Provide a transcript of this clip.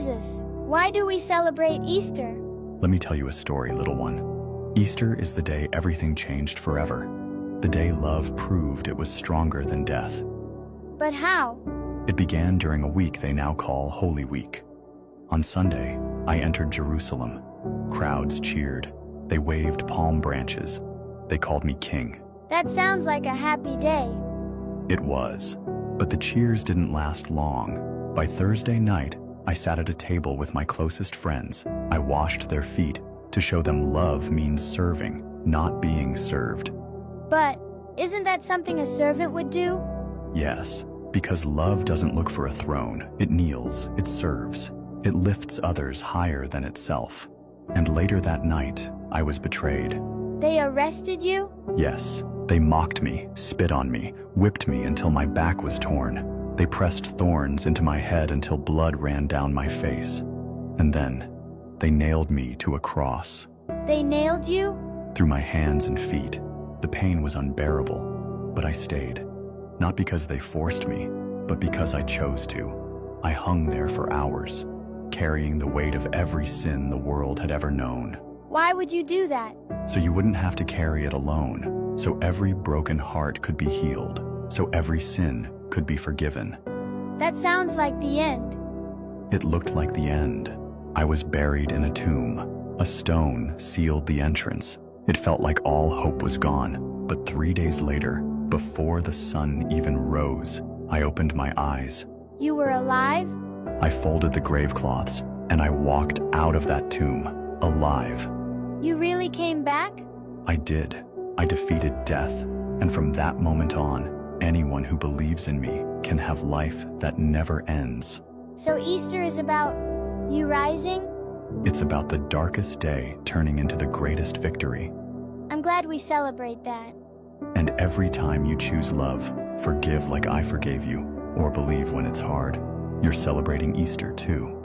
Jesus, why do we celebrate Easter? Let me tell you a story, little one. Easter is the day everything changed forever. The day love proved it was stronger than death. But how? It began during a week they now call Holy Week. On Sunday, I entered Jerusalem. Crowds cheered. They waved palm branches. They called me king. That sounds like a happy day. It was. But the cheers didn't last long. By Thursday night, I sat at a table with my closest friends. I washed their feet to show them love means serving, not being served. But isn't that something a servant would do? Yes, because love doesn't look for a throne. It kneels, it serves. It lifts others higher than itself. And later that night, I was betrayed. They arrested you? Yes, they mocked me, spit on me, whipped me until my back was torn. They pressed thorns into my head until blood ran down my face. And then, they nailed me to a cross. They nailed you? Through my hands and feet. The pain was unbearable, but I stayed. Not because they forced me, but because I chose to. I hung there for hours, carrying the weight of every sin the world had ever known. Why would you do that? So you wouldn't have to carry it alone, so every broken heart could be healed, so every sin could be forgiven. That sounds like the end. It looked like the end. I was buried in a tomb. A stone sealed the entrance. It felt like all hope was gone. But 3 days later, before the sun even rose, I opened my eyes. You were alive? I folded the grave cloths, and I walked out of that tomb, alive. You really came back? I did. I defeated death, and from that moment on, anyone who believes in me can have life that never ends. So Easter is about you rising? It's about the darkest day turning into the greatest victory. I'm glad we celebrate that. And every time you choose love, forgive like I forgave you, or believe when it's hard, you're celebrating Easter too.